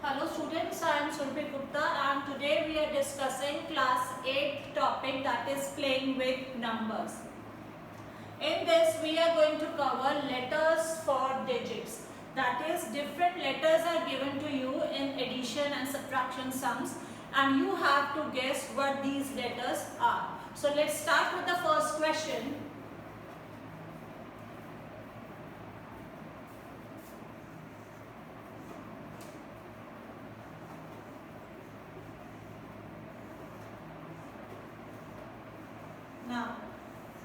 Hello students, I am Surabhi Gupta and today we are discussing class 8 topic, that is playing with numbers. In this we are going to cover letters for digits. That is, different letters are given to you in addition and subtraction sums and you have to guess what these letters are. So let's start with the first question. Now,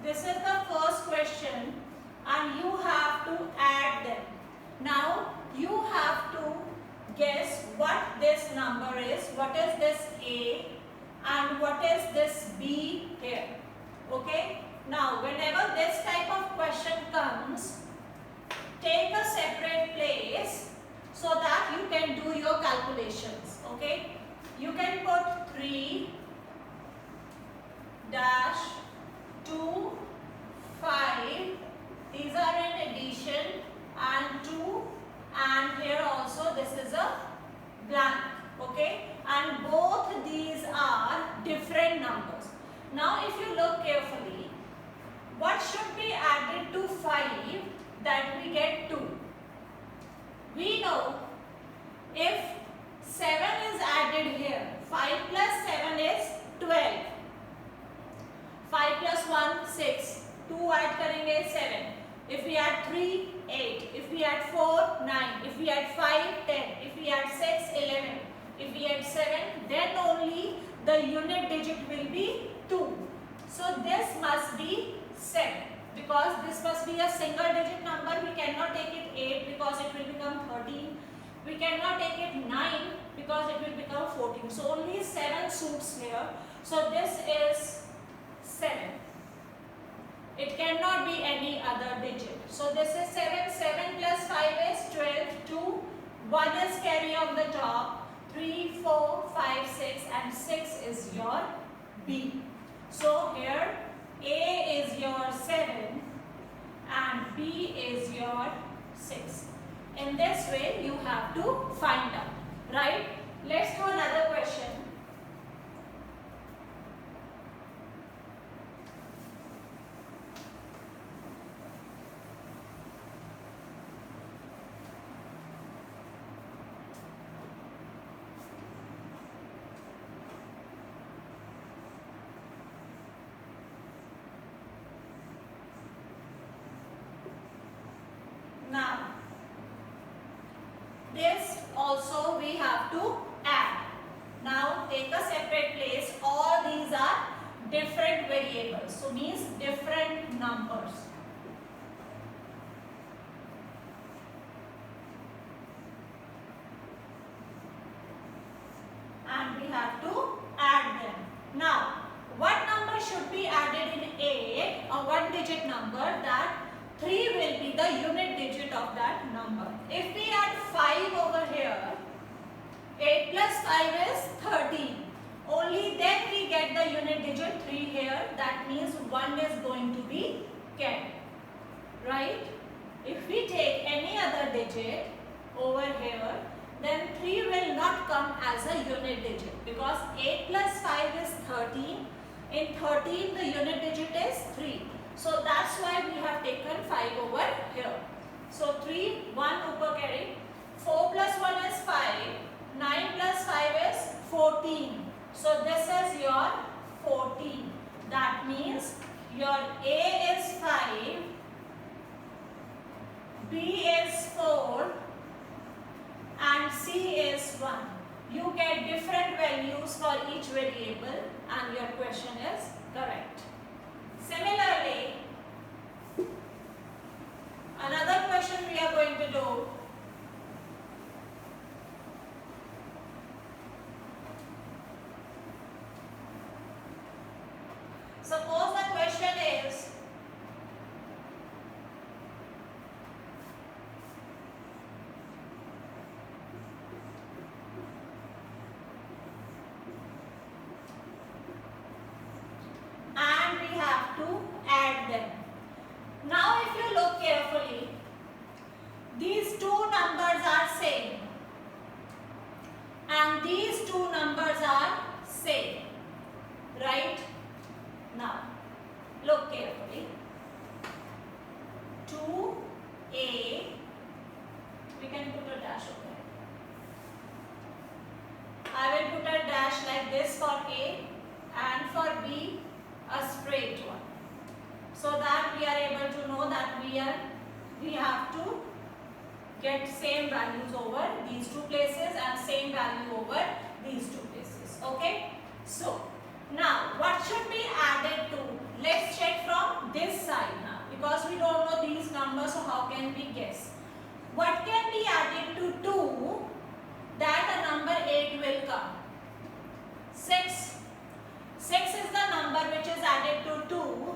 this is the first question and you have to add them. Now, you have to guess what this number is, what is this A and what is this B here. Okay? Now, whenever this type of question comes, take a separate place so that you can do your calculations. Okay? You can put 3 dash 2, 5, these are in addition, and 2, and here also this is a blank, okay, and both these are different numbers. Now if you look carefully, what should be added to 5 that we get 2? We know if 7 is added here, 5 plus 7 is 12. 5 plus 1, 6. 2 add करेंगे 7. If we add 3, 8. If we add 4, 9. If we add 5, 10. If we add 6, 11. If we add 7, then only the unit digit will be 2. So this must be 7. Because this must be a single digit number, we cannot take it 8 because it will become 13. We cannot take it 9 because it will become 14. So only 7 suits here. So this is 7. It cannot be any other digit. So this is 7. 7 plus 5 is 12. 2. 1 is carry on the top. 3, 4, 5, 6 and 6 is your B. So here A is your 7 and B is your 6. In this way you have to find out. Right? Let's do another question. Now, this also we have to add. Now, take a separate place. All these are different variables. So, means different numbers. And we have to add them. Now, what number should be added in 8? A one digit number, that 3 will be the unit digit of that number. If we add 5 over here, 8 plus 5 is 13. Only then we get the unit digit 3 here. That means 1 is going to be kept. Right? If we take any other digit over here, then 3 will not come as a unit digit because 8 plus 5 is 13. In 13 the unit digit is 3. So that's why we have taken 5 over here. So 3, 1 upper carry. 4 plus 1 is 5. 9 plus 5 is 14. So this is your 14. That means your A is 5. B is 4. And C is 1. You get different values for each variable and your question is correct. Similarly, another question we are going to do. Suppose the question is and we have to add them. Now if you look carefully, these two and these two numbers are same, right? Now look carefully. 2a, we can put a dash over here. I will put a dash like this for A and for B a straight one, so that we are able to know that we have to get same values over these two places and same value over these two places. Okay, so now what should be added to? Let's check from this side now, because we don't know these numbers, so how can we guess? What can be added to 2 that a number 8 will come? 6. 6 is the number which is added to 2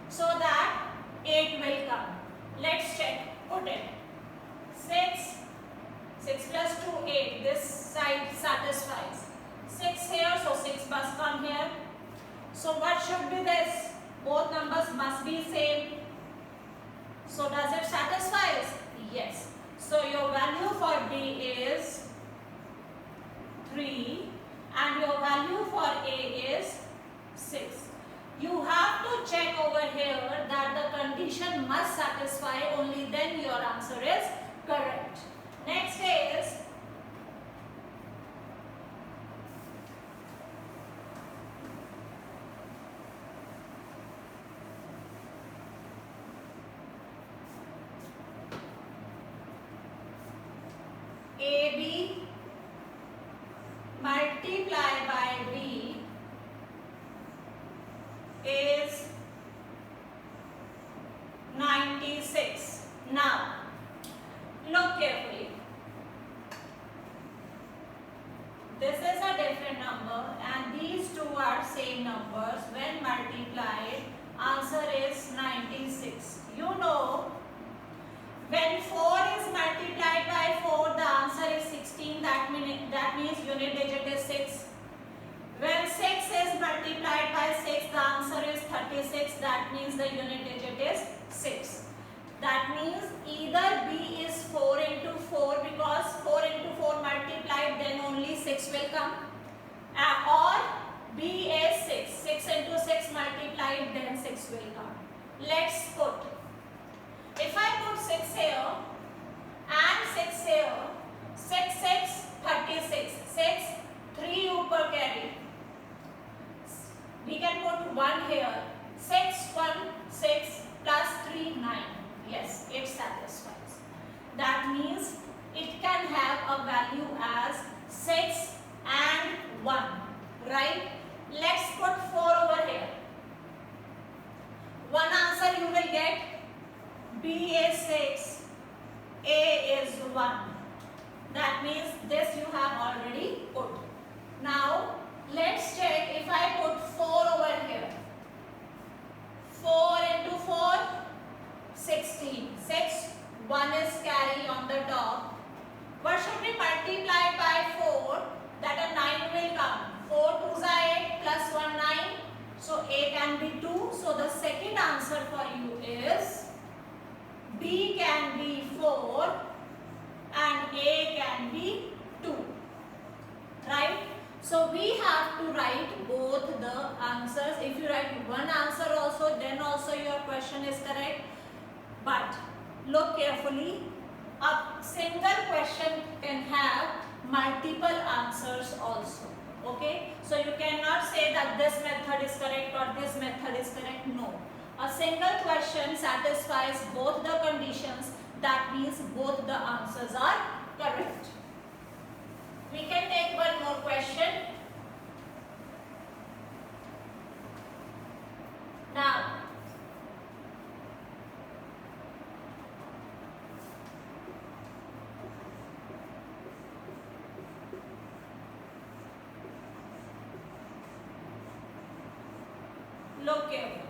so that 8 will come. Let's check. Put it. 6. 6 plus 2, 8. This side satisfies. 6 here, so 6 must come here. So what should be this? Both numbers must be same. So does it satisfy? Yes. So your value for B is 3 and your value for A is 6. You have to check over here that the condition must satisfy, only then your answer is correct. Next is AB multiplied by B is 96. Now, look carefully. This is a different number and these two are same numbers. When multiplied, answer is 96. You know, when 4 is multiplied by 4, the answer is 16. That means unit digit is 6. When 6 is multiplied by 6, the answer is 36. That means the unit digit is 6. That means either B is 4 into 4, because 4 into 4 multiplied, then only 6 will come. Or B is 6. 6 into 6 multiplied, then 6 will come. Let's put. If I put 6 here and 6 here, 6, 6, 36. 6, 3 upper carry. We can put 1 here. 6, 1, 6 plus 3, 9. Yes, it satisfies. That means it can have a value as 6 and 1. Right? Let's put 4 over here. One answer you will get. B is 6, A is 1. That means this you have already put. Now, let's check if I put 4 over here. 4 into 4, 16. 6, 1 is carry on the top. What should be multiplied by 4? That a 9 will come. 4 2s are 8 plus 1 9. So A can be 2. So the second answer for you is B can be 4 and A can be 2. Right? So we have to write both the answers. If you write one answer also, then also your question is correct. But look carefully. A single question can have multiple answers also. Okay? So you cannot say that this method is correct or this method is correct. No. A single question satisfies both the conditions. That means both the answers are correct. We can take one more question. Now, look carefully.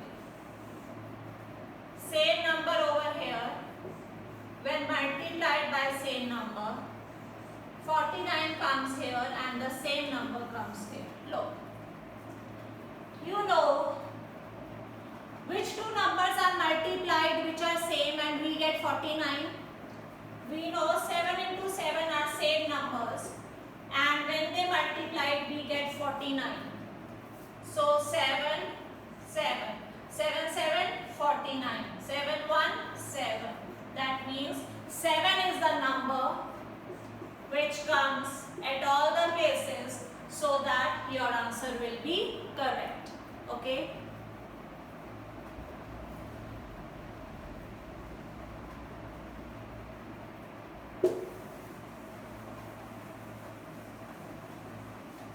Same number over here, when multiplied by same number, 49 comes here and the same number comes here. Look. You know which two numbers are multiplied which are same and we get 49? We know 7 into 7 are same numbers and when they multiplied we get 49. So 7, 7, 7, 7, 49, 7, 1, 7. That means 7 is the number which comes at all the places, so that your answer will be correct. Okay.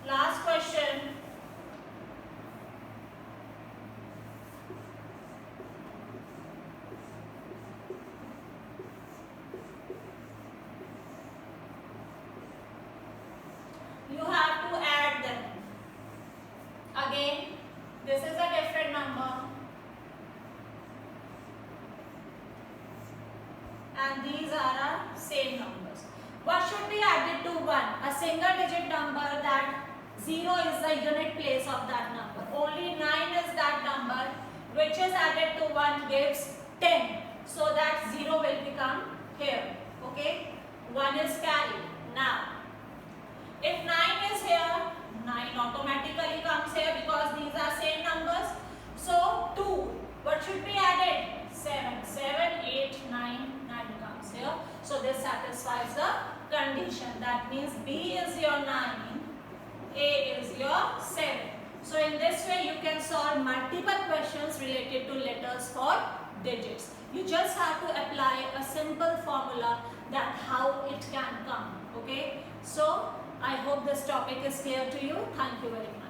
Last question. You have to add them. Again, this is a different number and these are same numbers. What should be added to 1? A single digit number, that 0 is the unit place of that number. Only 9 is that number which is added to 1 gives 10. So that 0 will become here. Okay. 1 is carried. Now, if 9 is here, 9 automatically comes here because these are same numbers. So 2. What should be added? 7. 7, 8, 9. 9 comes here. So this satisfies the condition. That means B is your 9. A is your 7. So in this way you can solve multiple questions related to letters for digits. You just have to apply a simple formula that how it can come. Okay. So I hope this topic is clear to you. Thank you very much.